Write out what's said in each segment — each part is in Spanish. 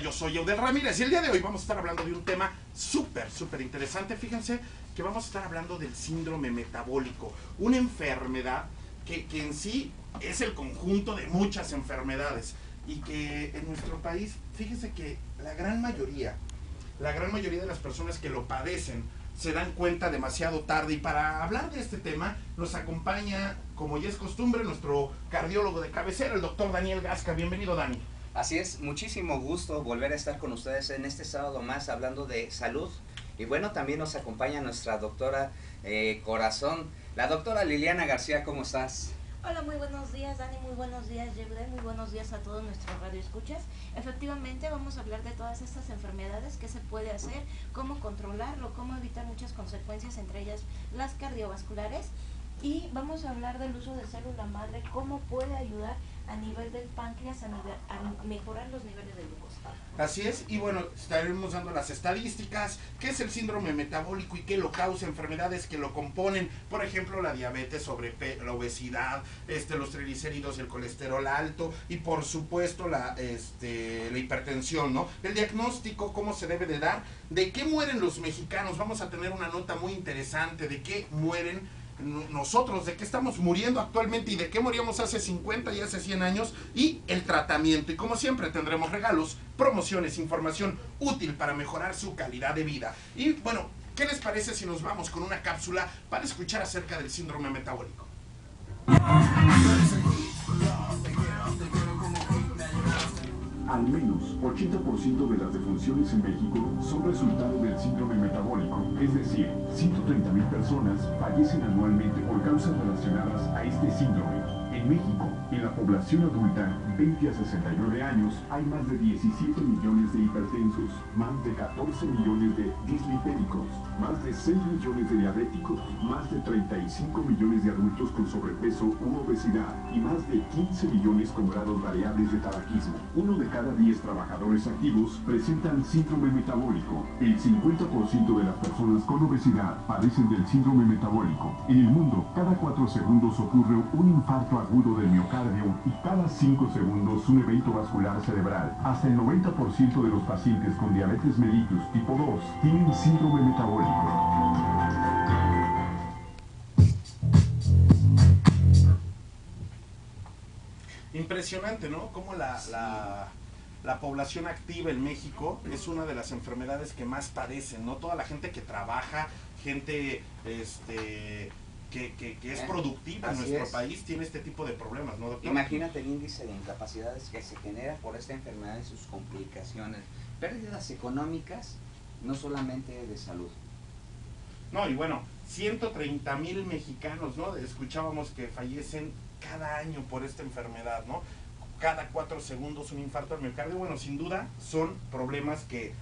Yo soy Eudel Ramírez y el día de hoy vamos a estar hablando de un tema súper interesante. Fíjense que vamos a estar hablando del síndrome metabólico, una enfermedad que en sí es el conjunto de muchas enfermedades y que en nuestro país, fíjense que la gran mayoría de las personas que lo padecen se dan cuenta demasiado tarde. Y para hablar de este tema nos acompaña, como ya es costumbre, nuestro cardiólogo de cabecera, el doctor Daniel Gasca. Bienvenido, Dani. Así es, muchísimo gusto volver a estar con ustedes en este sábado más hablando de salud. Y bueno, también nos acompaña nuestra doctora corazón, la doctora Liliana García. ¿Cómo estás? Hola, muy buenos días, Dani, muy buenos días, Yehuda, muy buenos días a todos nuestros radioescuchas. Efectivamente, vamos a hablar de todas estas enfermedades, qué se puede hacer, cómo controlarlo, cómo evitar muchas consecuencias, entre ellas las cardiovasculares. Y vamos a hablar del uso de célula madre, cómo puede ayudar a nivel del páncreas a mejorar los niveles de glucosa. Así es, y bueno, estaremos dando las estadísticas, qué es el síndrome metabólico y qué lo causa, enfermedades que lo componen, por ejemplo la diabetes, la obesidad, los triglicéridos, el colesterol alto y por supuesto la hipertensión, ¿no? El diagnóstico, cómo se debe de dar, de qué mueren los mexicanos. Vamos a tener una nota muy interesante de qué mueren nosotros, de qué estamos muriendo actualmente y de qué moríamos hace 50 y hace 100 años, y el tratamiento. Y como siempre tendremos regalos, promociones, información útil para mejorar su calidad de vida. Y bueno, ¿qué les parece si nos vamos con una cápsula para escuchar acerca del síndrome metabólico? Al menos 80% de las defunciones en México son resultado del síndrome metabólico, es decir, 130,000 personas fallecen anualmente por causas relacionadas a este síndrome. En México, en la población adulta, 20 a 69 años, hay más de 17 millones de hipertensos, más de 14 millones de dislipédicos, más de 6 millones de diabéticos, más de 35 millones de adultos con sobrepeso u obesidad y más de 15 millones con grados variables de tabaquismo. Uno de cada 10 trabajadores activos presentan síndrome metabólico. El 50% de las personas con obesidad padecen del síndrome metabólico. En el mundo, cada 4 segundos ocurre un infarto agudo del miocardio y cada 5 segundos un evento vascular cerebral. Hasta el 90% de los pacientes con diabetes mellitus tipo 2 tienen síndrome metabólico. Impresionante, ¿no? Cómo la población activa en México es una de las enfermedades que más padecen, ¿no? Toda la gente que trabaja, gente que es productiva en nuestro país tiene este tipo de problemas, ¿no, doctor? Imagínate el índice de incapacidades que se genera por esta enfermedad y sus complicaciones. Pérdidas económicas, no solamente de salud. No, y bueno, 130,000 mexicanos, ¿no? Escuchábamos que fallecen cada año por esta enfermedad, ¿no? Cada 4 segundos un infarto al miocardio. Bueno, sin duda son problemas que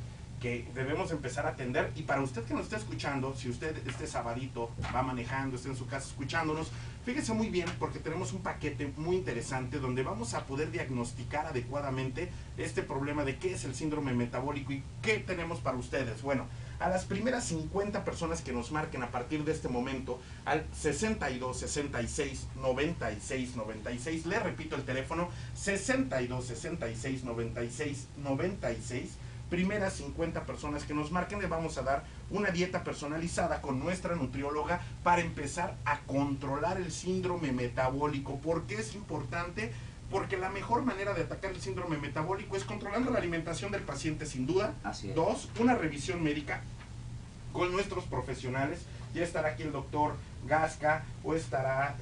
debemos empezar a atender. Y para usted que nos está escuchando, si usted este sabadito va manejando, está en su casa escuchándonos, fíjese muy bien porque tenemos un paquete muy interesante donde vamos a poder diagnosticar adecuadamente este problema de qué es el síndrome metabólico y qué tenemos para ustedes. Bueno, a las primeras 50 personas que nos marquen a partir de este momento al 62 66 96 96, le repito el teléfono, 62 66 96 96, primeras 50 personas que nos marquen, le vamos a dar una dieta personalizada con nuestra nutrióloga para empezar a controlar el síndrome metabólico. ¿Por qué es importante? Porque la mejor manera de atacar el síndrome metabólico es controlando la alimentación del paciente, sin duda. Así es. 2, una revisión médica con nuestros profesionales. Ya estará aquí el doctor Gasca o estará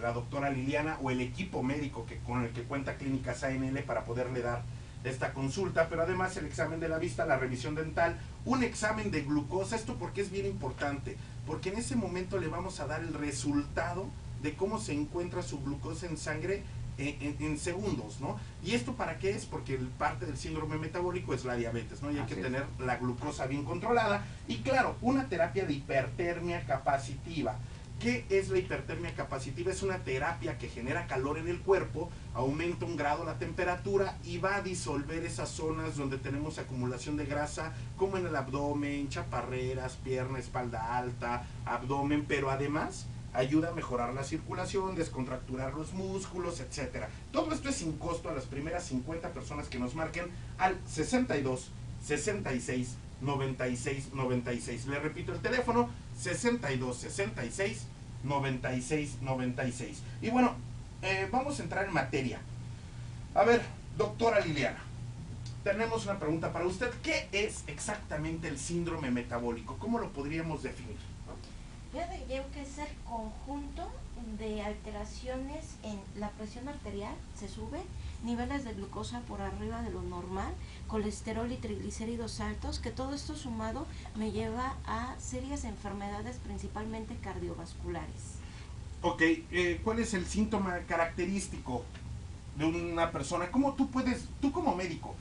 la doctora Liliana o el equipo médico con el que cuenta Clínicas ANL para poderle dar esta consulta, pero además el examen de la vista, la revisión dental, un examen de glucosa. Esto porque es bien importante, porque en ese momento le vamos a dar el resultado de cómo se encuentra su glucosa en sangre en segundos, ¿no? ¿Y esto para qué es? Porque parte del síndrome metabólico es la diabetes, ¿no? Y hay que tener la glucosa bien controlada. Y claro, una terapia de hipertermia capacitiva. ¿Qué es la hipertermia capacitiva? Es una terapia que genera calor en el cuerpo, aumenta 1 grado la temperatura y va a disolver esas zonas donde tenemos acumulación de grasa, como en el abdomen, chaparreras, pierna, espalda alta, abdomen, pero además ayuda a mejorar la circulación, descontracturar los músculos, etcétera. Todo esto es sin costo a las primeras 50 personas que nos marquen al 62 66 96 96. Le repito el teléfono, 62 66 96 96. Y bueno, vamos a entrar en materia. A ver, doctora Liliana, tenemos una pregunta para usted. ¿Qué es exactamente el síndrome metabólico? ¿Cómo lo podríamos definir? Yo diría que es el conjunto de alteraciones en la presión arterial, se sube, niveles de glucosa por arriba de lo normal, colesterol y triglicéridos altos, que todo esto sumado me lleva a serias enfermedades, principalmente cardiovasculares. Ok, ¿cuál es el síntoma característico de una persona? ¿Cómo tú como médico,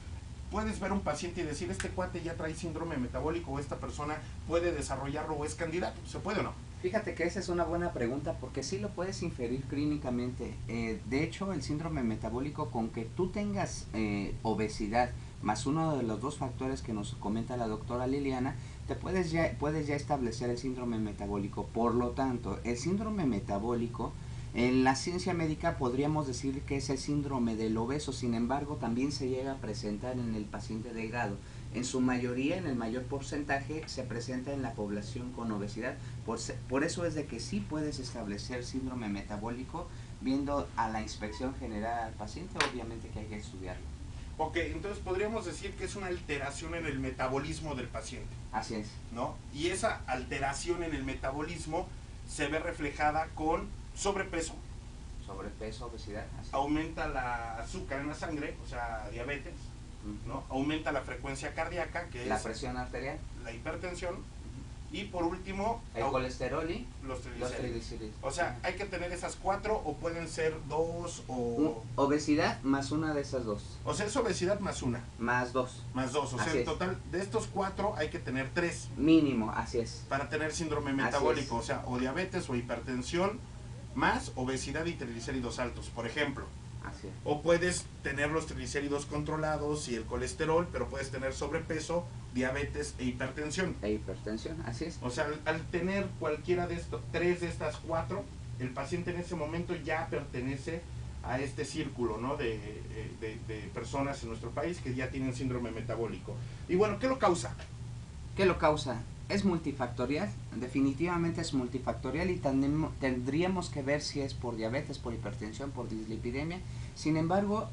puedes ver a un paciente y decir, este cuate ya trae síndrome metabólico, o esta persona puede desarrollarlo o es candidato? ¿Se puede o no? Fíjate que esa es una buena pregunta porque sí lo puedes inferir clínicamente. De hecho, el síndrome metabólico, con que tú tengas obesidad, más uno de los dos factores que nos comenta la doctora Liliana, puedes ya establecer el síndrome metabólico. Por lo tanto, el síndrome metabólico, en la ciencia médica podríamos decir que es el síndrome del obeso. Sin embargo, también se llega a presentar en el paciente delgado. En su mayoría, en el mayor porcentaje, se presenta en la población con obesidad. Por eso es de que sí puedes establecer síndrome metabólico viendo a la inspección general al paciente. Obviamente que hay que estudiarlo. Ok, entonces podríamos decir que es una alteración en el metabolismo del paciente. Así es. ¿No? Y esa alteración en el metabolismo se ve reflejada con sobrepeso. Sobrepeso, obesidad. Así. Aumenta la azúcar en la sangre, o sea, diabetes, ¿no? Aumenta la frecuencia cardíaca, que la es presión arterial, la hipertensión, y por último, el colesterol y los triglicéridos. O Ajá. sea, hay que tener esas 4 o pueden ser 2 o... Obesidad más una de esas dos. O sea, es obesidad más una. Más dos. Más 2, o sea, Así en es. total de estos 4 hay que tener 3. Mínimo, así es. Para tener síndrome Así metabólico, es. o sea, o diabetes o hipertensión, más obesidad y triglicéridos altos, por ejemplo. Así es. O puedes tener los triglicéridos controlados y el colesterol, pero puedes tener sobrepeso, diabetes e hipertensión. E hipertensión, así es. O sea, al tener cualquiera de estos, 3 de estas 4, el paciente en ese momento ya pertenece a este círculo, ¿no? de personas en nuestro país que ya tienen síndrome metabólico. Y bueno, ¿qué lo causa? ¿Qué lo causa? Es multifactorial, definitivamente es multifactorial y tendríamos que ver si es por diabetes, por hipertensión, por dislipidemia. Sin embargo,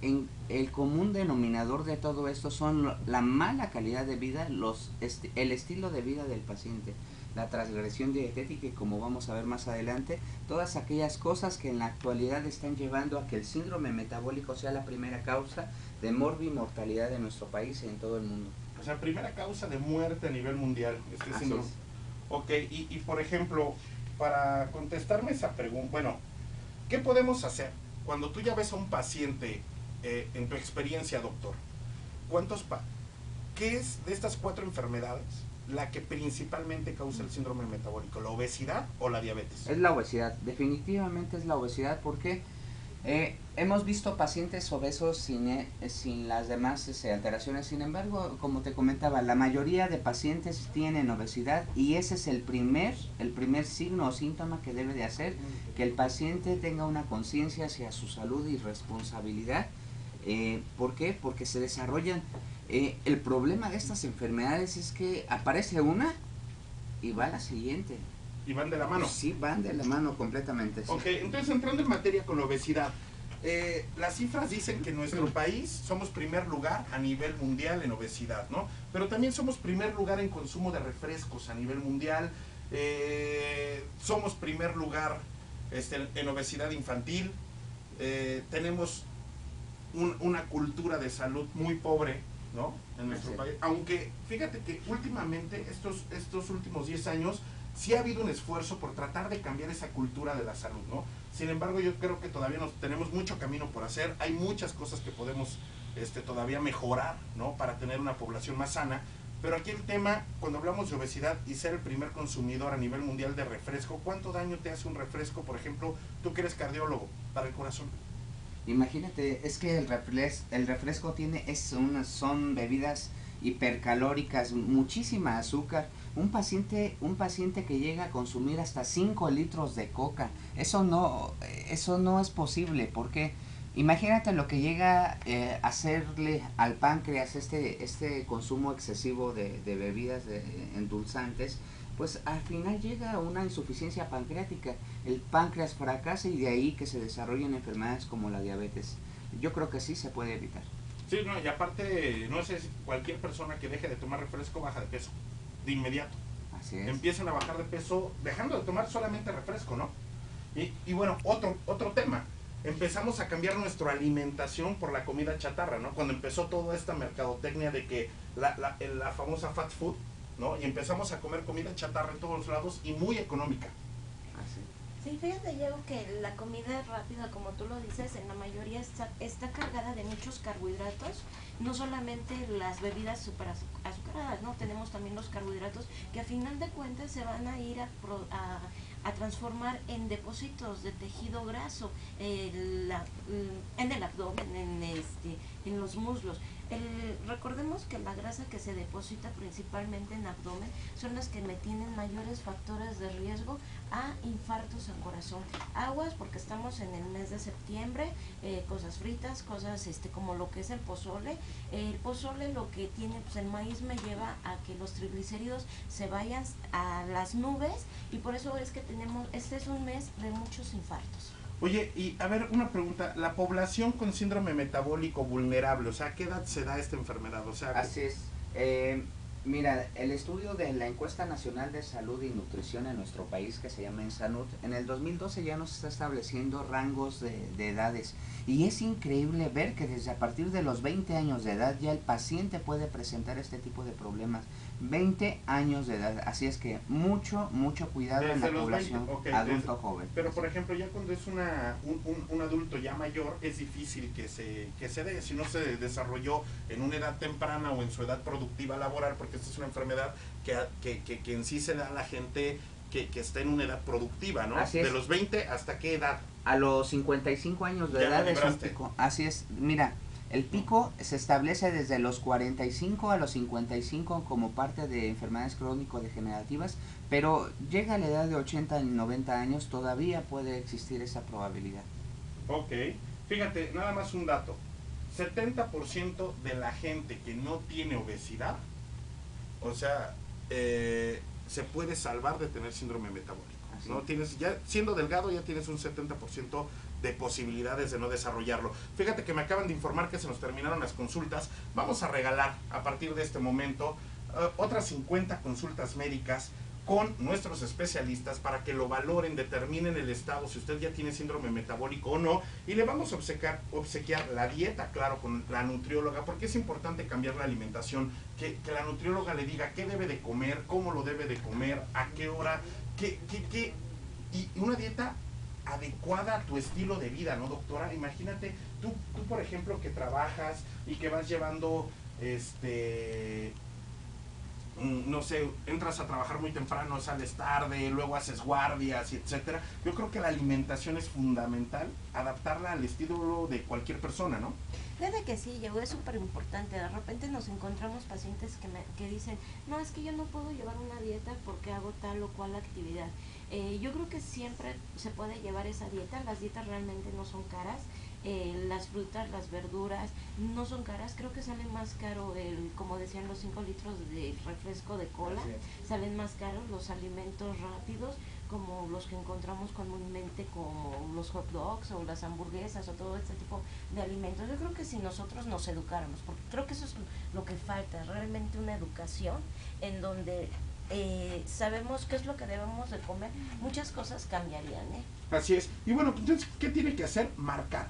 el común denominador de todo esto son la mala calidad de vida, el estilo de vida del paciente, la transgresión dietética y, como vamos a ver más adelante, todas aquellas cosas que en la actualidad están llevando a que el síndrome metabólico sea la primera causa de morbimortalidad en nuestro país y en todo el mundo. O sea, primera causa de muerte a nivel mundial, este Así síndrome. es. Ok, y por ejemplo, para contestarme esa pregunta, bueno, ¿qué podemos hacer? Cuando tú ya ves a un paciente, en tu experiencia, doctor, ¿qué es de estas 4 enfermedades la que principalmente causa el síndrome metabólico? ¿La obesidad o la diabetes? Es la obesidad, definitivamente es la obesidad porque hemos visto pacientes obesos sin las demás alteraciones. Sin embargo, como te comentaba, la mayoría de pacientes tienen obesidad y ese es el primer signo o síntoma que debe de hacer que el paciente tenga una conciencia hacia su salud y responsabilidad. ¿Por qué? Porque se desarrollan. El problema de estas enfermedades es que aparece una y va la siguiente. ¿Y van de la mano? Sí, van de la mano completamente. Sí. Ok, entonces entrando en materia con la obesidad, las cifras dicen que en nuestro país somos primer lugar a nivel mundial en obesidad, ¿no? Pero también somos primer lugar en consumo de refrescos a nivel mundial, somos primer lugar en obesidad infantil, tenemos una cultura de salud muy pobre, ¿no? En nuestro país, aunque fíjate que últimamente, estos últimos 10 años, sí ha habido un esfuerzo por tratar de cambiar esa cultura de la salud, ¿no? Sin embargo, yo creo que todavía tenemos mucho camino por hacer, hay muchas cosas que podemos todavía mejorar, ¿no? Para tener una población más sana, pero aquí el tema, cuando hablamos de obesidad y ser el primer consumidor a nivel mundial de refresco, ¿cuánto daño te hace un refresco, por ejemplo, tú que eres cardiólogo, para el corazón? Imagínate, es que el refresco son bebidas hipercalóricas, muchísima azúcar, un paciente que llega a consumir hasta 5 litros de coca, eso no es posible, porque imagínate lo que llega a hacerle al páncreas este consumo excesivo de bebidas endulzantes, pues al final llega a una insuficiencia pancreática, el páncreas fracasa y de ahí que se desarrollen enfermedades como la diabetes. Yo creo que sí se puede evitar. Sí, no, y aparte, no sé, si cualquier persona que deje de tomar refresco baja de peso, de inmediato. Así es. Empiezan a bajar de peso dejando de tomar solamente refresco, ¿no? Y bueno, otro tema, empezamos a cambiar nuestra alimentación por la comida chatarra, ¿no? Cuando empezó toda esta mercadotecnia de que la famosa fast food, ¿no? Y empezamos a comer comida chatarra en todos lados y muy económica. Así. Sí, fíjate, Diego, que la comida rápida, como tú lo dices, en la mayoría está cargada de muchos carbohidratos, no solamente las bebidas super azucaradas, ¿no? Tenemos también los carbohidratos que a final de cuentas se van a ir a transformar en depósitos de tejido graso en el abdomen, en los muslos. Recordemos que la grasa que se deposita principalmente en abdomen son las que me tienen mayores factores de riesgo a infartos al corazón. Aguas, porque estamos en el mes de septiembre, cosas fritas, cosas como lo que es el pozole. El pozole lo que tiene, pues el maíz me lleva a que los triglicéridos se vayan a las nubes y por eso es que este es un mes de muchos infartos. Oye, y a ver, una pregunta, la población con síndrome metabólico vulnerable, o sea, ¿a qué edad se da esta enfermedad? O sea, así es. Mira, el estudio de la Encuesta Nacional de Salud y Nutrición en nuestro país, que se llama ENSANUT, en el 2012 ya nos está estableciendo rangos de edades. Y es increíble ver que desde a partir de los 20 años de edad ya el paciente puede presentar este tipo de problemas. 20 años de edad, así es que mucho cuidado desde en la población 20, okay, adulto joven. Pero por ejemplo, ya cuando es un adulto ya mayor, es difícil que se dé, si no se desarrolló en una edad temprana o en su edad productiva laboral, porque esta es una enfermedad que en sí se da a la gente que está en una edad productiva, ¿no? Así es. De los 20 hasta qué edad. A los 55 años de Ya edad lo es un libraste. pico. Así es, mira, el pico se establece desde los 45 a los 55 como parte de enfermedades crónico-degenerativas, pero llega a la edad de 80 y 90 años, todavía puede existir esa probabilidad. Ok, fíjate, nada más un dato. 70% de la gente que no tiene obesidad, o sea, se puede salvar de tener síndrome metabólico. ¿No? Tienes, ya siendo delgado ya tienes un 70% de posibilidades de no desarrollarlo. Fíjate que me acaban de informar que se nos terminaron las consultas. Vamos a regalar a partir de este momento otras 50 consultas médicas con nuestros especialistas para que lo valoren, determinen el estado, si usted ya tiene síndrome metabólico o no, y le vamos a obsequiar la dieta, claro, con la nutrióloga, porque es importante cambiar la alimentación, que la nutrióloga le diga qué debe de comer, cómo lo debe de comer, a qué hora, y una dieta adecuada a tu estilo de vida, ¿no, doctora? Imagínate, tú por ejemplo, que trabajas y que vas llevando, no sé, entras a trabajar muy temprano, sales tarde, luego haces guardias, y etcétera. Yo creo que la alimentación es fundamental, adaptarla al estilo de cualquier persona, ¿no? Fíjate que sí, es súper importante. De repente nos encontramos pacientes que dicen, no, es que yo no puedo llevar una dieta porque hago tal o cual actividad. Yo creo que siempre se puede llevar esa dieta. Las dietas realmente no son caras. Las frutas, las verduras no son caras. Creo que salen más caro, como decían, los 5 litros de refresco de cola. Salen más caros los alimentos rápidos, como los que encontramos comúnmente, como los hot dogs o las hamburguesas o todo este tipo de alimentos. Yo creo que si nosotros nos educáramos, porque creo que eso es lo que falta, realmente una educación en donde sabemos qué es lo que debemos de comer, muchas cosas cambiarían, ¿eh? Así es. Y bueno, entonces, ¿qué tiene que hacer? Marcar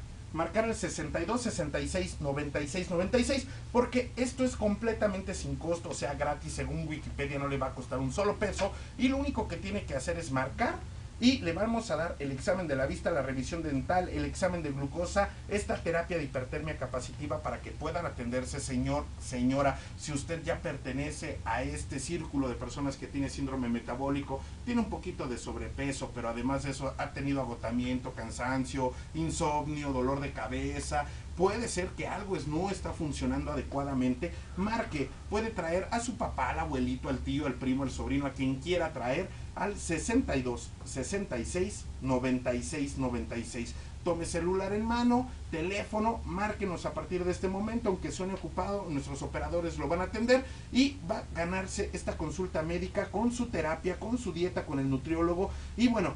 el 62 66 96 96, porque esto es completamente sin costo, o sea, gratis. Según Wikipedia no le va a costar un solo peso, y lo único que tiene que hacer es marcar y le vamos a dar el examen de la vista, la revisión dental, el examen de glucosa, esta terapia de hipertermia capacitiva para que puedan atenderse, señor, señora. Si usted ya pertenece a este círculo de personas que tiene síndrome metabólico, tiene un poquito de sobrepeso, pero además de eso ha tenido agotamiento, cansancio, insomnio, dolor de cabeza, puede ser que algo no está funcionando adecuadamente, marque, puede traer a su papá, al abuelito, al tío, al primo, al sobrino, a quien quiera traer, al 62 66 96 96. Tome celular en mano, teléfono, márquenos a partir de este momento, aunque suene ocupado, nuestros operadores lo van a atender y va a ganarse esta consulta médica con su terapia, con su dieta, con el nutriólogo. Y bueno,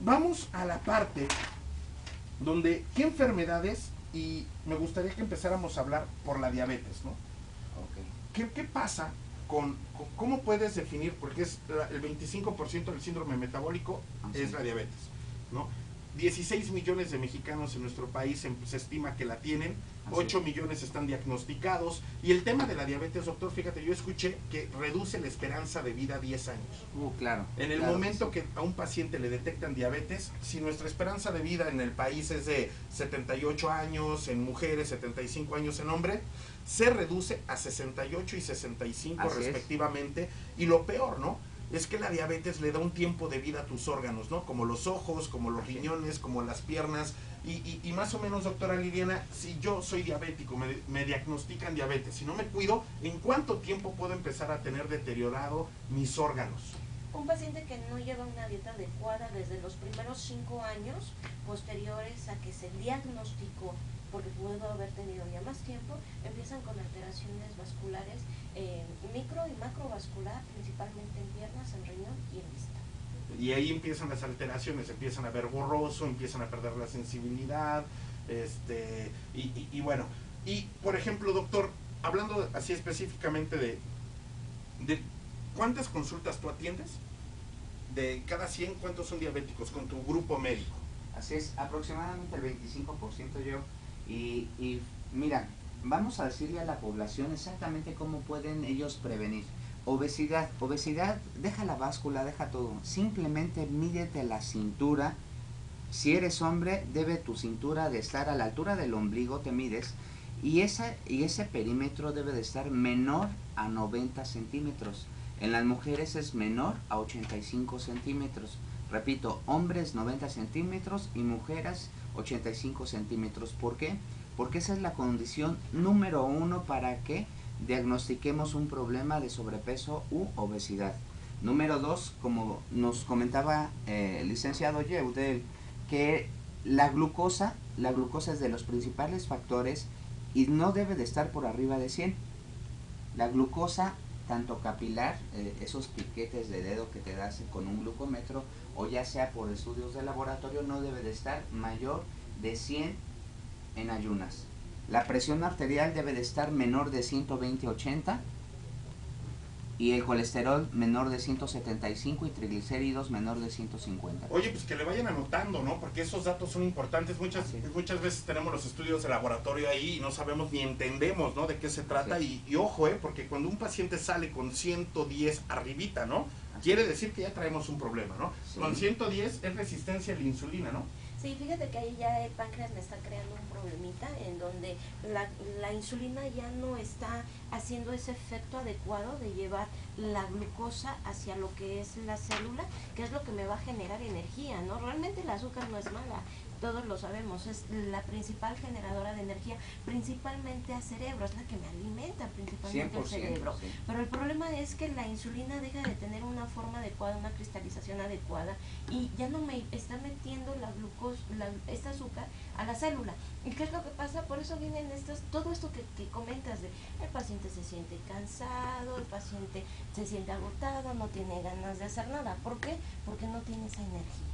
vamos a la parte donde, ¿qué enfermedades? Y me gustaría que empezáramos a hablar por la diabetes, ¿no? Okay. ¿Qué pasa cómo puedes definir? Porque es el 25% del síndrome metabólico es la diabetes, ¿no? 16 millones de mexicanos en nuestro país se estima que la tienen, 8 millones están diagnosticados, y el tema de la diabetes, doctor, fíjate, yo escuché que reduce la esperanza de vida a 10 años. Claro. En el claro momento que a un paciente le detectan diabetes, si nuestra esperanza de vida en el país es de 78 años en mujeres, 75 años en hombres, se reduce a 68 y 65 Así respectivamente, y lo peor, ¿no?, es que la diabetes le da un tiempo de vida a tus órganos, ¿no? Como los ojos, como los riñones, como las piernas. Y más o menos, doctora Liliana, si yo soy diabético, me diagnostican diabetes, si no me cuido, ¿en cuánto tiempo puedo empezar a tener deteriorado mis órganos? Un paciente que no lleva una dieta adecuada desde los primeros 5 años posteriores a que se diagnosticó, porque pudo haber tenido ya más tiempo, empiezan con alteraciones vasculares micro y macrovascular, principalmente en piernas, en riñón y en vista. Y ahí empiezan las alteraciones, empiezan a ver borroso, empiezan a perder la sensibilidad, y bueno, y por ejemplo, doctor, hablando así específicamente de ¿cuántas consultas tú atiendes? De cada 100, ¿cuántos son diabéticos con tu grupo médico? Así es, aproximadamente el 25% yo. Y mira, vamos a decirle a la población exactamente cómo pueden ellos prevenir. Obesidad, deja la báscula, deja todo. Simplemente mídete la cintura. Si eres hombre, debe tu cintura de estar a la altura del ombligo, te mides. Y ese perímetro debe de estar menor a 90 centímetros. En las mujeres es menor a 85 centímetros. Repito, hombres 90 centímetros y mujeres 85 centímetros. ¿Por qué? Porque esa es la condición número 1 para que diagnostiquemos un problema de sobrepeso u obesidad. Número 2, como nos comentaba el licenciado Yeudel, que la glucosa es de los principales factores y no debe de estar por arriba de 100. La glucosa, tanto capilar, esos piquetes de dedo que te das con un glucómetro, o ya sea por estudios de laboratorio, no debe de estar mayor de 100 en ayunas. La presión arterial debe de estar menor de 120/80 y el colesterol menor de 175 y triglicéridos menor de 150. Oye, pues que le vayan anotando, ¿no? Porque esos datos son importantes. Muchas veces tenemos los estudios de laboratorio ahí y no sabemos ni entendemos, ¿no?, de qué se trata. Y ojo, porque cuando un paciente sale con 110 arribita, ¿no?, quiere decir que ya traemos un problema, ¿no? Sí. Con 110 es resistencia a la insulina, ¿no? Sí, fíjate que ahí ya el páncreas le está creando un problemita en donde la insulina ya no está haciendo ese efecto adecuado de llevar la glucosa hacia lo que es la célula, que es lo que me va a generar energía, ¿no? Realmente el azúcar no es mala, todos lo sabemos, es la principal generadora de energía, principalmente al cerebro, es la que me alimenta principalmente al cerebro. Sí. Pero el problema es que la insulina deja de tener una forma adecuada, una cristalización adecuada, y ya no me está metiendo la glucosa, este azúcar a la célula. ¿Y qué es lo que pasa? Por eso vienen todo esto que comentas de el paciente se siente cansado, el paciente se siente agotado, no tiene ganas de hacer nada. ¿Por qué? Porque no tiene esa energía.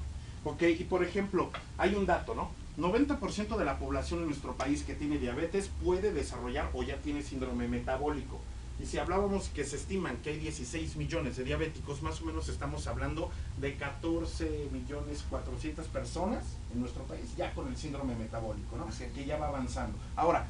Ok, y por ejemplo, hay un dato, ¿no? 90% de la población en nuestro país que tiene diabetes puede desarrollar o ya tiene síndrome metabólico. Y si hablábamos que se estiman que hay 16 millones de diabéticos, más o menos estamos hablando de 14.400.000 personas en nuestro país ya con el síndrome metabólico, ¿no? Que ya va avanzando. Ahora,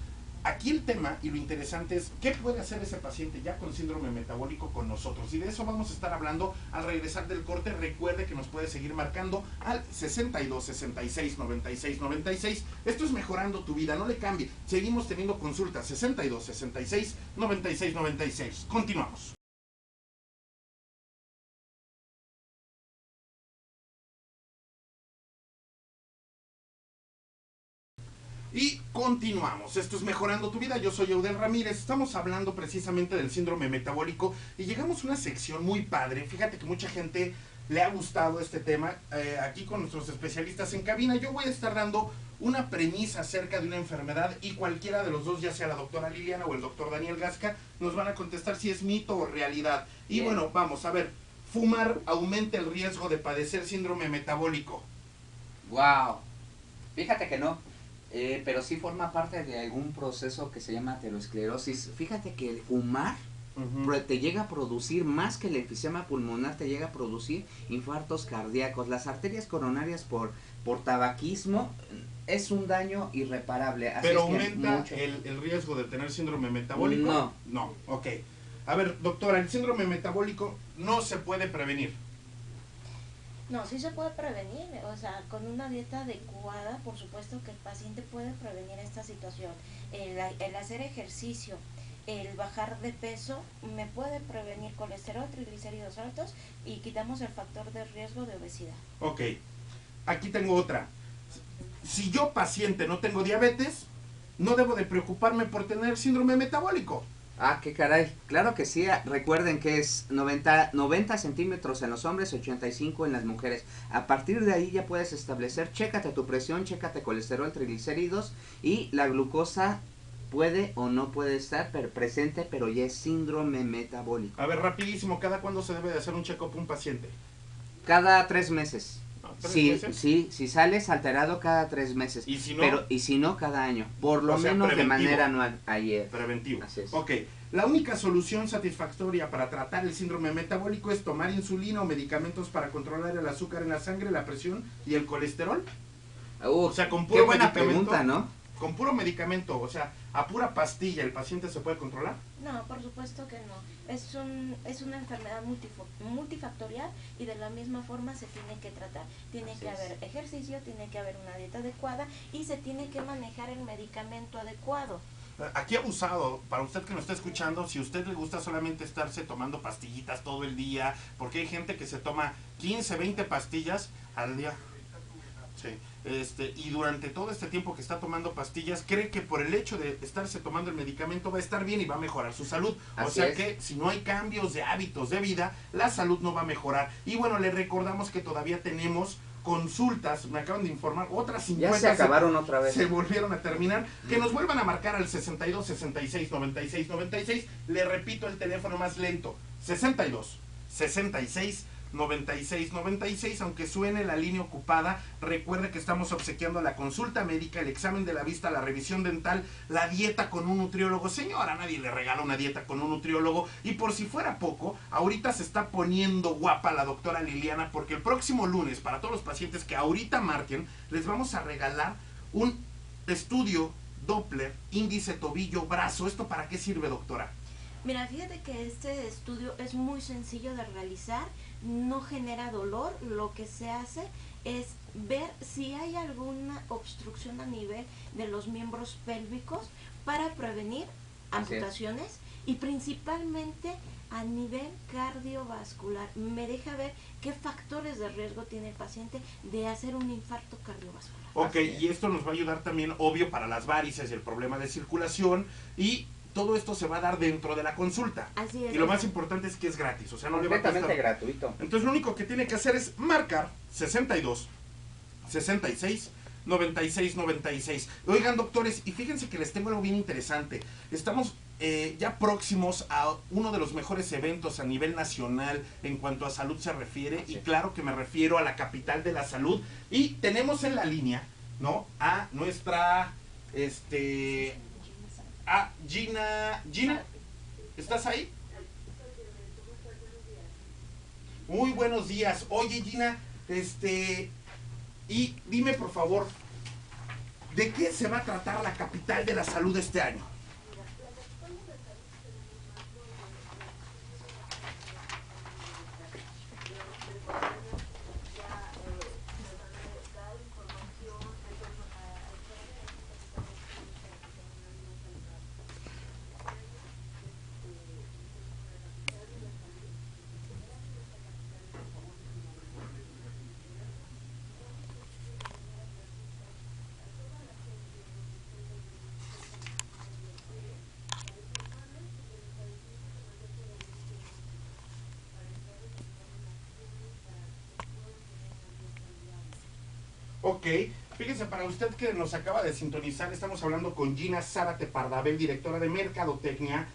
aquí el tema y lo interesante es qué puede hacer ese paciente ya con síndrome metabólico con nosotros. Y de eso vamos a estar hablando al regresar del corte. Recuerde que nos puede seguir marcando al 62 66 96 96. Esto es Mejorando tu Vida, no le cambie. Seguimos teniendo consultas 62 66 96 96. Continuamos. Y continuamos, esto es Mejorando tu Vida, yo soy Eudel Ramírez, estamos hablando precisamente del síndrome metabólico y llegamos a una sección muy padre. Fíjate que mucha gente le ha gustado este tema, aquí con nuestros especialistas en cabina. Yo voy a estar dando una premisa acerca de una enfermedad y cualquiera de los dos, ya sea la doctora Liliana o el doctor Daniel Gasca, nos van a contestar si es mito o realidad. Y bueno, vamos a ver, ¿fumar aumenta el riesgo de padecer síndrome metabólico? Wow, fíjate que no. Pero sí forma parte de algún proceso que se llama aterosclerosis. Fíjate que el fumar te llega a producir, más que el enfisema pulmonar, te llega a producir infartos cardíacos. Las arterias coronarias por tabaquismo es un daño irreparable. Así ¿Pero es que aumenta el riesgo de tener síndrome metabólico? No. No, ok. A ver, doctora, el síndrome metabólico no se puede prevenir. No, sí se puede prevenir, o sea, con una dieta adecuada, por supuesto que el paciente puede prevenir esta situación. El hacer ejercicio, el bajar de peso, me puede prevenir colesterol, triglicéridos altos y quitamos el factor de riesgo de obesidad. Ok, aquí tengo otra. Si yo, paciente, no tengo diabetes, no debo de preocuparme por tener síndrome metabólico. Ah, qué caray. Claro que sí. Recuerden que es 90 centímetros en los hombres, 85 en las mujeres. A partir de ahí ya puedes establecer, chécate tu presión, chécate colesterol, triglicéridos y la glucosa puede o no puede estar presente, pero ya es síndrome metabólico. A ver, rapidísimo, ¿cada cuándo se debe de hacer un check-up un paciente? Cada 3 meses. ¿3 meses? Sí, si sales alterado cada 3 meses. ¿Y si no? Y si no, cada año. Por lo menos preventivo. de manera anual. Ayer. Preventivo. Así es. Ok, la única solución satisfactoria para tratar el síndrome metabólico es tomar insulina o medicamentos para controlar el azúcar en la sangre, la presión y el colesterol. O sea, con puro qué buena medicamento, pregunta, ¿no? Con puro medicamento, o sea, a pura pastilla, ¿el paciente se puede controlar? No, por supuesto que no. Es una enfermedad multifactorial y de la misma forma se tiene que tratar. Tiene que haber ejercicio, tiene que haber una dieta adecuada y se tiene que manejar el medicamento adecuado. Aquí abusado, para usted que nos está escuchando, si a usted le gusta solamente estarse tomando pastillitas todo el día, porque hay gente que se toma 15, 20 pastillas al día. Sí. Y durante todo este tiempo que está tomando pastillas, cree que por el hecho de estarse tomando el medicamento va a estar bien y va a mejorar su salud. O sea que si no hay cambios de hábitos de vida, la salud no va a mejorar. Y bueno, le recordamos que todavía tenemos consultas, me acaban de informar, otras 50 ya se acabaron otra vez. Se volvieron a terminar, que nos vuelvan a marcar al 62 66 96 96. Le repito el teléfono más lento, 62 66 96 96, aunque suene la línea ocupada. Recuerde que estamos obsequiando la consulta médica, el examen de la vista, la revisión dental, la dieta con un nutriólogo. Señora, nadie le regala una dieta con un nutriólogo. Y por si fuera poco, ahorita se está poniendo guapa la doctora Liliana, porque el próximo lunes, para todos los pacientes que ahorita marquen, les vamos a regalar un estudio Doppler, índice, tobillo, brazo. ¿Esto para qué sirve, doctora? Mira, fíjate que este estudio es muy sencillo de realizar, no genera dolor. Lo que se hace es ver si hay alguna obstrucción a nivel de los miembros pélvicos para prevenir amputaciones y principalmente a nivel cardiovascular. Me deja ver qué factores de riesgo tiene el paciente de hacer un infarto cardiovascular. Ok, y esto nos va a ayudar también, obvio, para las varices y el problema de circulación, y todo esto se va a dar dentro de la consulta. Así es. Y lo más importante es que es gratis, o sea, no le va a costar. Completamente gratuito. Entonces lo único que tiene que hacer es marcar 62 66 96 96. Oigan, doctores, y fíjense que les tengo algo bien interesante. Estamos ya próximos a uno de los mejores eventos a nivel nacional en cuanto a salud se refiere, y claro que me refiero a la capital de la salud, y tenemos en la línea, ¿no?, a nuestra a Gina. Gina, ¿estás ahí? Muy buenos días. Oye, Gina, y dime por favor, ¿de qué se va a tratar la capital de la salud este año? Ok, fíjese, para usted que nos acaba de sintonizar, estamos hablando con Gina Zárate Pardabel, directora de Mercadotecnia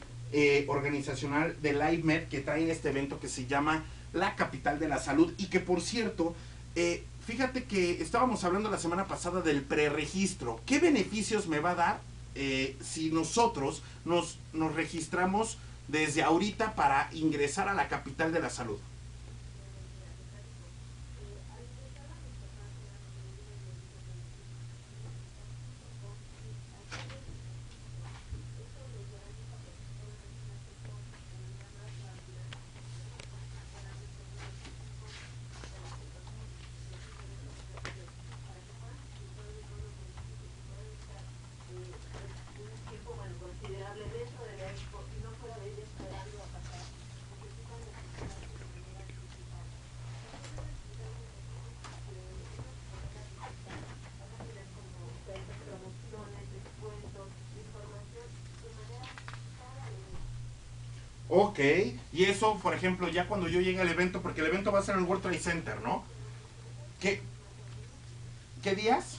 Organizacional de LiveMed, que trae este evento que se llama La Capital de la Salud, y que por cierto, fíjate que estábamos hablando la semana pasada del preregistro. ¿Qué beneficios me va a dar si nosotros nos registramos desde ahorita para ingresar a la Capital de la Salud? Ok, y eso, por ejemplo, ya cuando yo llegue al evento, porque el evento va a ser en el World Trade Center, ¿no? ¿Qué, qué días?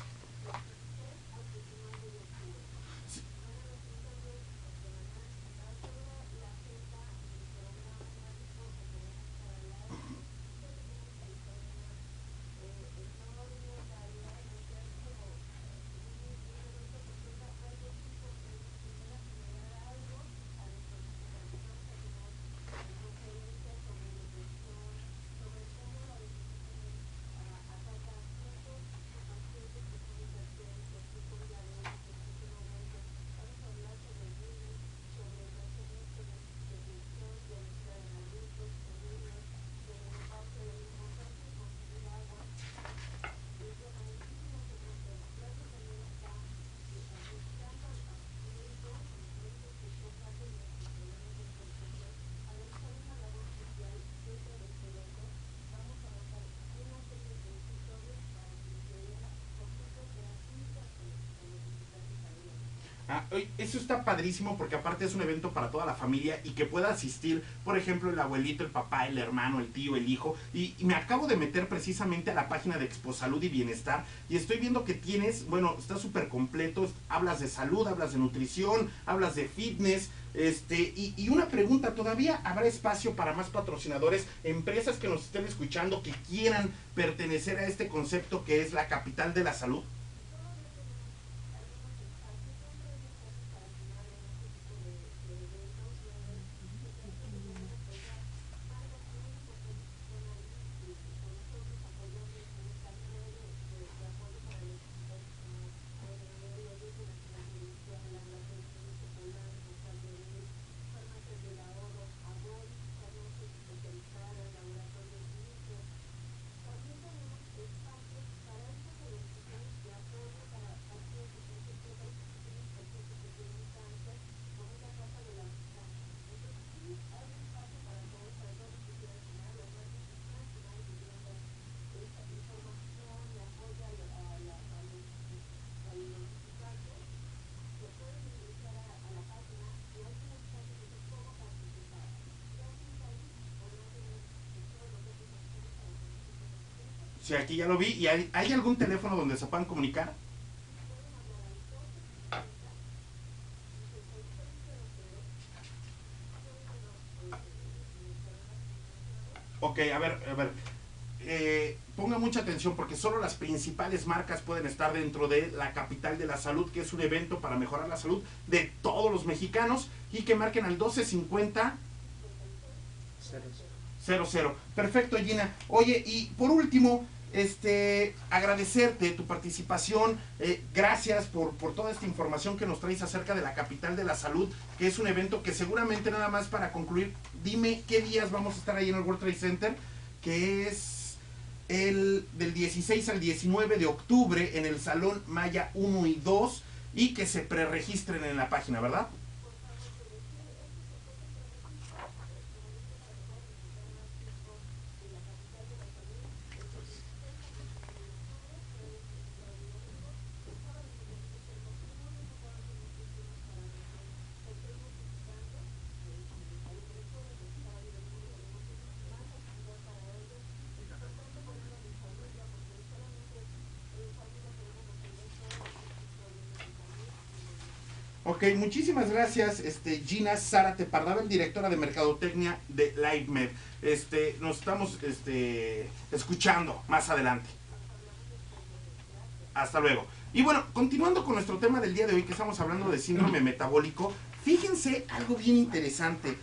Ah, eso está padrísimo porque aparte es un evento para toda la familia y que pueda asistir, por ejemplo, el abuelito, el papá, el hermano, el tío, el hijo. Y me acabo de meter precisamente a la página de Expo Salud y Bienestar y estoy viendo que tienes, bueno, está súper completo, hablas de salud, hablas de nutrición, hablas de fitness. Y una pregunta, ¿todavía habrá espacio para más patrocinadores, empresas que nos estén escuchando, que quieran pertenecer a este concepto que es la capital de la salud? Sí, aquí ya lo vi. ¿Y hay algún teléfono donde se puedan comunicar? Ok, a ver. Ponga mucha atención porque solo las principales marcas pueden estar dentro de la capital de la salud, que es un evento para mejorar la salud de todos los mexicanos, y que marquen al 1250 00. Perfecto, Gina. Oye, y por último, agradecerte tu participación. Gracias por toda esta información que nos traes acerca de la capital de la salud, que es un evento que seguramente, nada más para concluir, dime qué días vamos a estar ahí en el World Trade Center, que es el del 16 al 19 de octubre en el Salón Maya 1 y 2, y que se preregistren en la página, ¿verdad? Ok, muchísimas gracias, Gina Zárate Pardavel, directora de Mercadotecnia de LiveMed. Nos estamos escuchando más adelante. Hasta luego. Y bueno, continuando con nuestro tema del día de hoy, que estamos hablando de síndrome metabólico, fíjense algo bien interesante.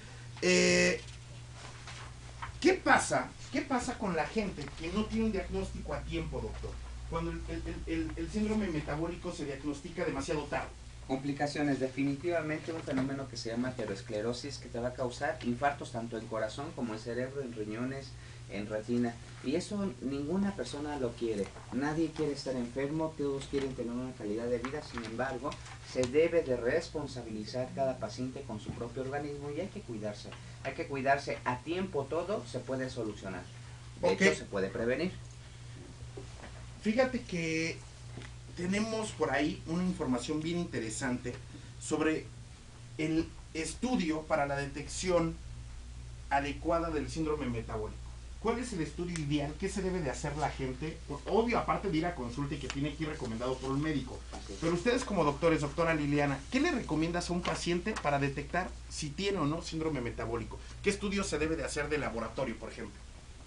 ¿Qué pasa con la gente que no tiene un diagnóstico a tiempo, doctor? Cuando el síndrome metabólico se diagnostica demasiado tarde. Complicaciones, definitivamente un fenómeno que se llama aterosclerosis, que te va a causar infartos tanto en corazón como en cerebro, en riñones, en retina. Y eso ninguna persona lo quiere. Nadie quiere estar enfermo, todos quieren tener una calidad de vida. Sin embargo, se debe de responsabilizar cada paciente con su propio organismo y hay que cuidarse. Hay que cuidarse a tiempo, todo se puede solucionar. De hecho, se puede prevenir. Fíjate que tenemos por ahí una información bien interesante sobre el estudio para la detección adecuada del síndrome metabólico. ¿Cuál es el estudio ideal? ¿Qué se debe de hacer la gente? Obvio, aparte de ir a consulta y que tiene que ir recomendado por un médico. Pero ustedes como doctores, doctora Liliana, ¿qué le recomiendas a un paciente para detectar si tiene o no síndrome metabólico? ¿Qué estudio se debe de hacer de laboratorio, por ejemplo?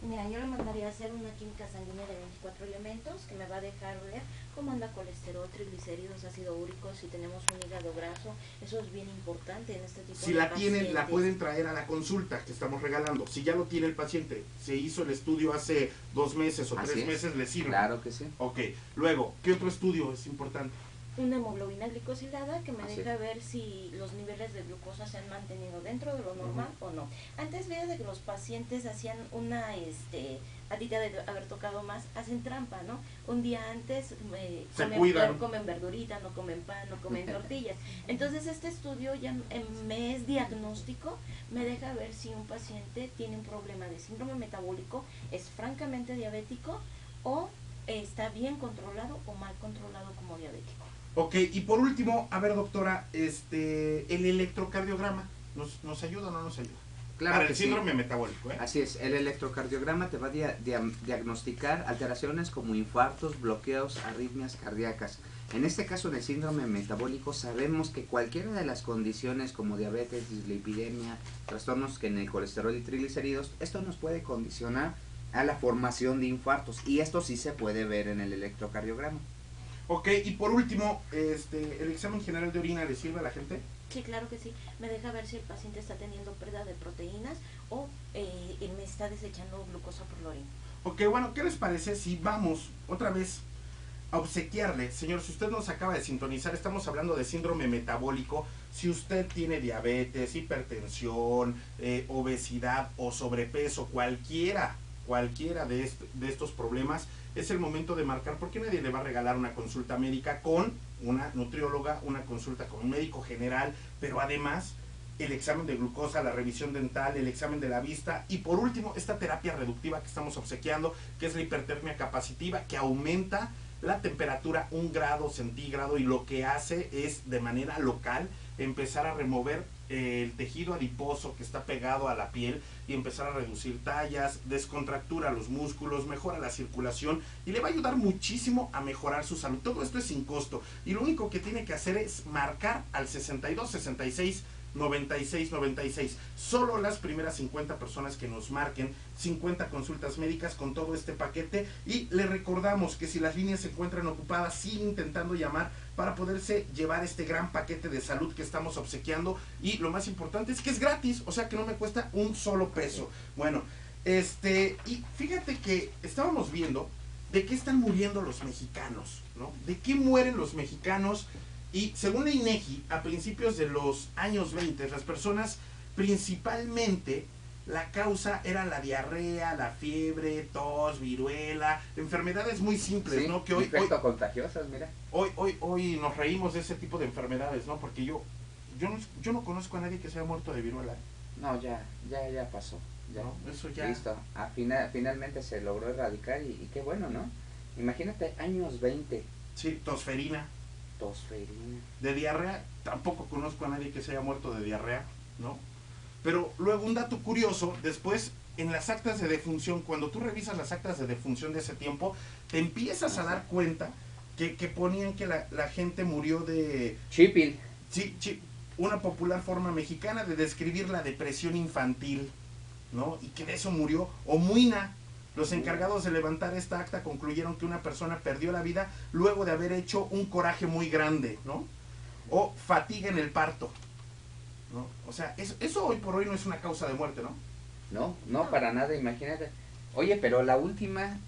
Mira, yo le mandaría a hacer una química sanguínea de 24 elementos que me va a dejar ver cómo anda colesterol, triglicéridos, ácido úrico, si tenemos un hígado graso. Eso es bien importante en este tipo de pacientes. Si la tienen, la pueden traer a la consulta que estamos regalando. Si ya lo tiene el paciente, se hizo el estudio hace 2 meses o 3 meses, le sirve. Claro que sí. Ok, luego, ¿qué otro estudio es importante? Una hemoglobina glicosilada que me deja ver si los niveles de glucosa se han mantenido dentro de lo normal o no. Antes veía de que los pacientes hacían una adita de haber tocado más, hacen trampa, ¿no? Un día antes comen verdurita, no comen pan, no comen tortillas. Entonces este estudio ya me es diagnóstico, me deja ver si un paciente tiene un problema de síndrome metabólico, es francamente diabético o está bien controlado o mal controlado como diabético. Ok, y por último, a ver doctora, el electrocardiograma, ¿nos ayuda o no nos ayuda? Claro para que el síndrome metabólico, ¿eh? Así es, el electrocardiograma te va a diagnosticar alteraciones como infartos, bloqueos, arritmias cardíacas. En este caso, en el síndrome metabólico, sabemos que cualquiera de las condiciones como diabetes, dislipidemia, trastornos que en el colesterol y triglicéridos, esto nos puede condicionar a la formación de infartos y esto sí se puede ver en el electrocardiograma. Ok, y por último, ¿el examen general de orina le sirve a la gente? Sí, claro que sí. Me deja ver si el paciente está teniendo pérdida de proteínas o me está desechando glucosa por la orina. Ok, bueno, ¿qué les parece si vamos otra vez a obsequiarle? Señor, si usted nos acaba de sintonizar, estamos hablando de síndrome metabólico. Si usted tiene diabetes, hipertensión, obesidad o sobrepeso, cualquiera de estos problemas, es el momento de marcar, porque nadie le va a regalar una consulta médica con una nutrióloga, una consulta con un médico general, pero además el examen de glucosa, la revisión dental, el examen de la vista y por último esta terapia reductiva que estamos obsequiando, que es la hipertermia capacitiva, que aumenta la temperatura 1 grado centígrado y lo que hace es de manera local empezar a remover el tejido adiposo que está pegado a la piel y empezar a reducir tallas, descontractura los músculos, mejora la circulación y le va a ayudar muchísimo a mejorar su salud. Todo esto es sin costo y lo único que tiene que hacer es marcar al 62 66 96 96. Solo las primeras 50 personas que nos marquen 50 consultas médicas con todo este paquete y le recordamos que si las líneas se encuentran ocupadas, sigue intentando llamar para poderse llevar este gran paquete de salud que estamos obsequiando y lo más importante es que es gratis, o sea que no me cuesta un solo peso. Bueno, y fíjate que estábamos viendo de qué están muriendo los mexicanos, ¿no? De qué mueren los mexicanos. Y según la INEGI, a principios de los años 20, las personas principalmente, la causa era la diarrea, la fiebre, tos, viruela, enfermedades muy simples, sí, ¿no? Que hoy contagiosas, mira. Hoy nos reímos de ese tipo de enfermedades, ¿no? Porque yo no conozco a nadie que se haya muerto de viruela. No, ya pasó. Ya. No, eso ya. Listo. Finalmente se logró erradicar y qué bueno, ¿no? Imagínate, años 20. Sí, tosferina. De diarrea, tampoco conozco a nadie que se haya muerto de diarrea, ¿no? Pero luego un dato curioso, después en las actas de defunción, cuando tú revisas las actas de defunción de ese tiempo, te empiezas a dar cuenta que ponían que la gente murió de... Chipil. Sí, sí, una popular forma mexicana de describir la depresión infantil, ¿no? Y que de eso murió Omuina. Los encargados de levantar esta acta concluyeron que una persona perdió la vida luego de haber hecho un coraje muy grande, ¿no? O fatiga en el parto, ¿no? O sea, eso hoy por hoy no es una causa de muerte, ¿no? No, para nada, imagínate. Oye, pero la última...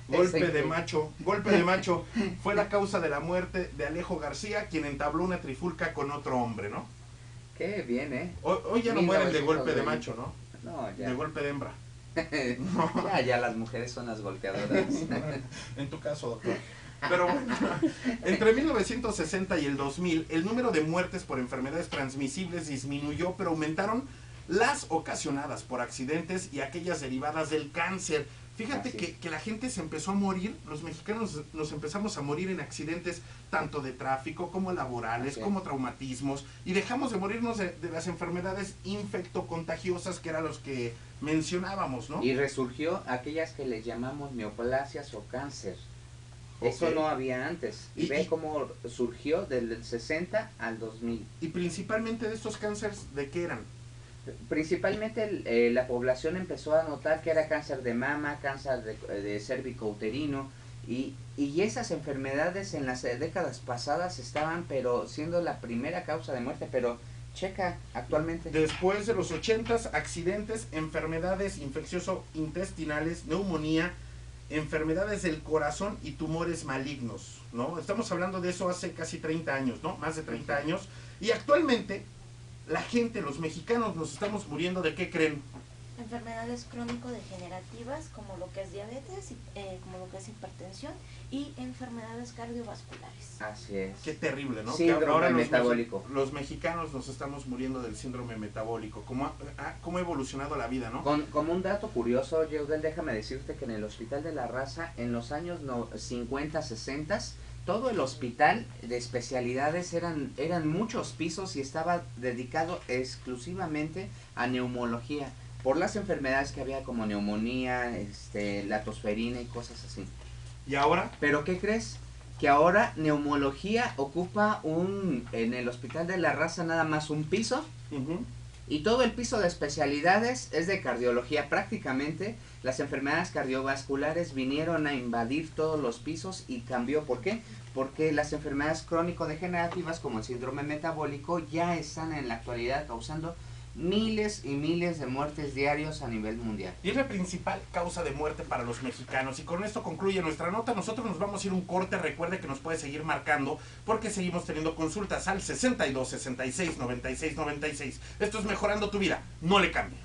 Golpe de macho fue la causa de la muerte de Alejo García, quien entabló una trifulca con otro hombre, ¿no? Qué bien, ¿eh? Hoy ya no mueren de golpe de macho, ¿no? No, ya. De golpe de hembra. Ya las mujeres son las golpeadoras. En tu caso, doctor. Pero bueno, entre 1960 y el 2000, el número de muertes por enfermedades transmisibles disminuyó, pero aumentaron las ocasionadas por accidentes y aquellas derivadas del cáncer. Fíjate que la gente se empezó a morir, los mexicanos nos empezamos a morir en accidentes tanto de tráfico como laborales, como traumatismos, y dejamos de morirnos de las enfermedades infectocontagiosas que eran los que mencionábamos, ¿no? Y resurgió aquellas que les llamamos neoplasias o cáncer. Eso no había antes. Y ve cómo surgió del 60 al 2000. Y principalmente de estos cánceres, ¿de qué eran? Principalmente la población empezó a notar que era cáncer de mama, cáncer de cérvico-uterino, y esas enfermedades en las décadas pasadas estaban pero siendo la primera causa de muerte, pero checa actualmente. Después de los 80s, accidentes, enfermedades infeccioso-intestinales, neumonía, enfermedades del corazón y tumores malignos, ¿no? Estamos hablando de eso hace casi 30 años, ¿no? Más de 30 años, y actualmente la gente, los mexicanos, nos estamos muriendo ¿de qué creen? Enfermedades crónico-degenerativas como lo que es diabetes, como lo que es hipertensión y enfermedades cardiovasculares. Así es. Qué terrible, ¿no? Síndrome ahora metabólico. Los mexicanos nos estamos muriendo del síndrome metabólico. ¿Cómo ha evolucionado la vida, no? Como un dato curioso, Yeudel, déjame decirte que en el Hospital de la Raza, en los años 50, 60, todo el hospital de especialidades eran muchos pisos y estaba dedicado exclusivamente a neumología, por las enfermedades que había como neumonía, la tosferina y cosas así. ¿Y ahora? ¿Pero qué crees? Que ahora neumología ocupa en el Hospital de la Raza nada más un piso, y todo el piso de especialidades es de cardiología. Prácticamente las enfermedades cardiovasculares vinieron a invadir todos los pisos y cambió. ¿Por qué? Porque las enfermedades crónico-degenerativas como el síndrome metabólico ya están en la actualidad causando miles y miles de muertes diarios a nivel mundial. Y es la principal causa de muerte para los mexicanos. Y con esto concluye nuestra nota. Nosotros nos vamos a ir un corte. Recuerde que nos puede seguir marcando porque seguimos teniendo consultas al 62 66 96 96. Esto es Mejorando tu Vida. No le cambie.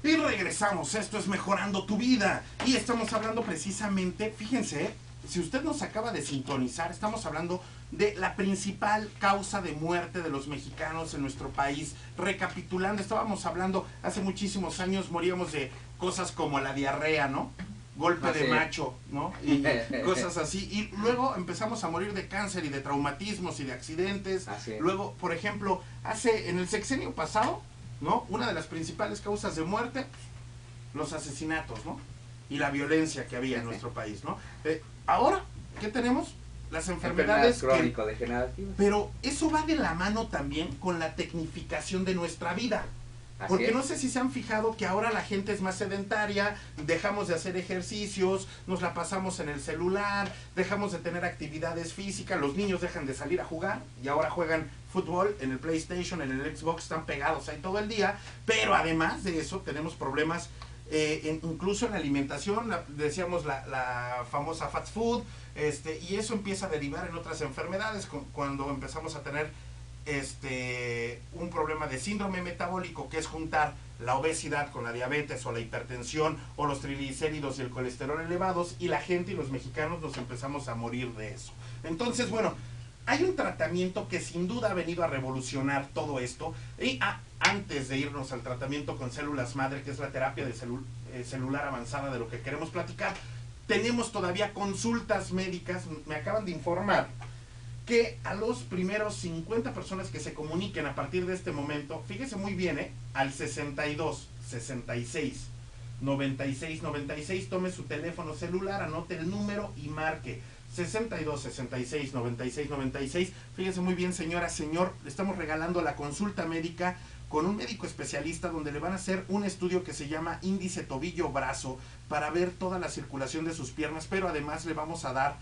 Y regresamos, esto es Mejorando tu Vida. Y estamos hablando precisamente, fíjense, si usted nos acaba de sintonizar, estamos hablando de la principal causa de muerte de los mexicanos en nuestro país. Recapitulando, estábamos hablando, hace muchísimos años moríamos de cosas como la diarrea, ¿no? Golpe de macho, ¿no? Y cosas así. Y luego empezamos a morir de cáncer y de traumatismos y de accidentes. Luego, por ejemplo, en el sexenio pasado, ¿no? Una de las principales causas de muerte, los asesinatos, ¿no? Y la violencia que había en nuestro país, ¿no? Ahora, ¿qué tenemos? Las enfermedades crónico-degenerativas. Pero eso va de la mano también con la tecnificación de nuestra vida. Porque no sé si se han fijado que ahora la gente es más sedentaria, dejamos de hacer ejercicios, nos la pasamos en el celular, dejamos de tener actividades físicas, los niños dejan de salir a jugar y ahora juegan fútbol en el PlayStation, en el Xbox, están pegados ahí todo el día, pero además de eso tenemos problemas incluso en la alimentación, decíamos la famosa fast food, y eso empieza a derivar en otras enfermedades cuando empezamos a tener un problema de síndrome metabólico, que es juntar la obesidad con la diabetes o la hipertensión o los triglicéridos y el colesterol elevados, y la gente y los mexicanos nos empezamos a morir de eso. Entonces, bueno, hay un tratamiento que sin duda ha venido a revolucionar todo esto. Y antes de irnos al tratamiento con células madre, que es la terapia de celular avanzada de lo que queremos platicar, tenemos todavía consultas médicas. Me acaban de informar que a los primeros 50 personas que se comuniquen a partir de este momento, fíjese muy bien, al 62 66 9696. Tome su teléfono celular, anote el número y marque 62 66 96 96. Fíjense muy bien, señora, señor, le estamos regalando la consulta médica con un médico especialista donde le van a hacer un estudio que se llama índice tobillo-brazo para ver toda la circulación de sus piernas, pero además le vamos a dar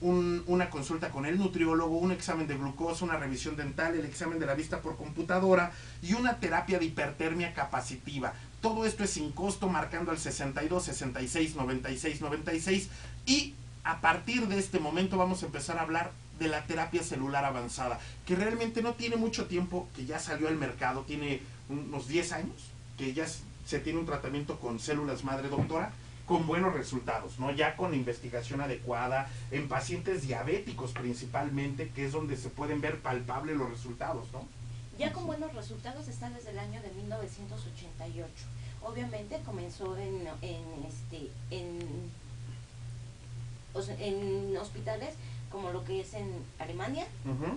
una consulta con el nutriólogo, un examen de glucosa, una revisión dental, el examen de la vista por computadora y una terapia de hipertermia capacitiva. Todo esto es sin costo, marcando al 62 66 96 96, y a partir de este momento vamos a empezar a hablar de la terapia celular avanzada, que realmente no tiene mucho tiempo, que ya salió al mercado, tiene unos 10 años, que ya se tiene un tratamiento con células madre, doctora, con buenos resultados, ¿no? Ya con investigación adecuada, en pacientes diabéticos principalmente, que es donde se pueden ver palpables los resultados, ¿no? Ya con buenos resultados está desde el año de 1988. Obviamente comenzó en hospitales como lo que es en Alemania,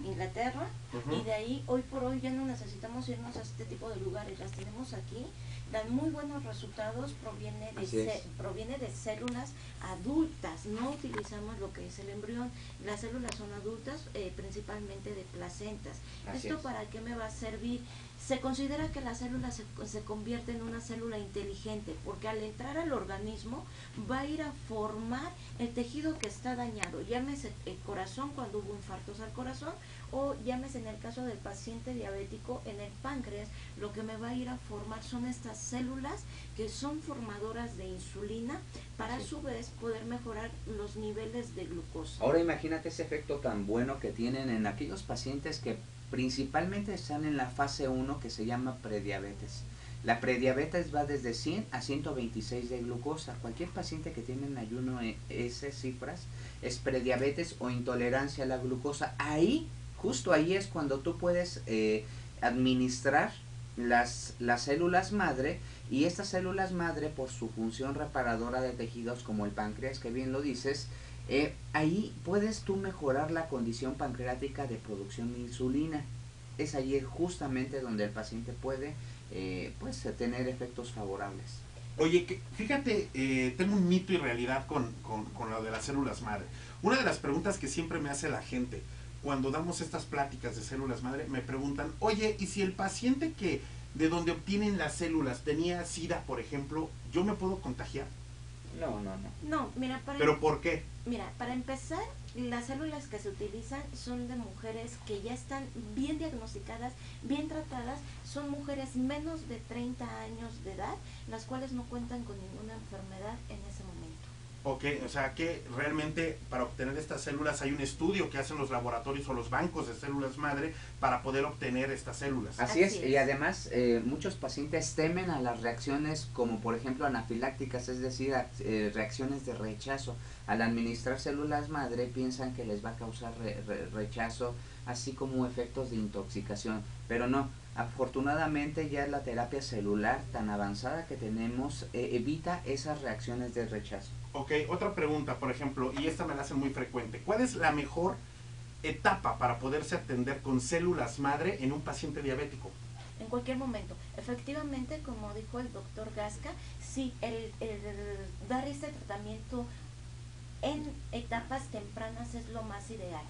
Inglaterra, y de ahí hoy por hoy ya no necesitamos irnos a este tipo de lugares, las tenemos aquí, dan muy buenos resultados, proviene de células adultas, no utilizamos lo que es el embrión, las células son adultas, principalmente de placentas. ¿Esto para qué me va a servir? Se considera que la célula se convierte en una célula inteligente, porque al entrar al organismo va a ir a formar el tejido que está dañado, llámese el corazón cuando hubo infartos al corazón, o llámese en el caso del paciente diabético en el páncreas, lo que me va a ir a formar son estas células que son formadoras de insulina para a su vez poder mejorar los niveles de glucosa. Ahora imagínate ese efecto tan bueno que tienen en aquellos pacientes que principalmente están en la fase 1, que se llama prediabetes. La prediabetes va desde 100 a 126 de glucosa. Cualquier paciente que tiene en ayuno esas cifras es prediabetes o intolerancia a la glucosa. Ahí, justo ahí es cuando tú puedes administrar las células madre, y estas células madre, por su función reparadora de tejidos como el páncreas, que bien lo dices, ahí puedes tú mejorar la condición pancreática de producción de insulina. Es allí justamente donde el paciente puede pues tener efectos favorables. Oye, fíjate, tengo un mito y realidad con lo de las células madre. Una de las preguntas que siempre me hace la gente cuando damos estas pláticas de células madre, me preguntan, oye, ¿y si el paciente que de donde obtienen las células tenía SIDA, por ejemplo, yo me puedo contagiar? No, mira, ¿Pero por qué? Mira, para empezar, las células que se utilizan son de mujeres que ya están bien diagnosticadas, bien tratadas, son mujeres menos de 30 años de edad, las cuales no cuentan con ninguna enfermedad en ese momento. Ok, o sea que realmente para obtener estas células hay un estudio que hacen los laboratorios o los bancos de células madre para poder obtener estas células. Así es, y además muchos pacientes temen a las reacciones como por ejemplo anafilácticas, es decir, reacciones de rechazo. Al administrar células madre piensan que les va a causar rechazo, así como efectos de intoxicación, pero no. Afortunadamente ya la terapia celular tan avanzada que tenemos evita esas reacciones de rechazo. Ok, otra pregunta, por ejemplo, y esta me la hacen muy frecuente. ¿Cuál es la mejor etapa para poderse atender con células madre en un paciente diabético? En cualquier momento. Efectivamente, como dijo el doctor Gasca, sí, el dar este tratamiento en etapas tempranas es lo más ideal.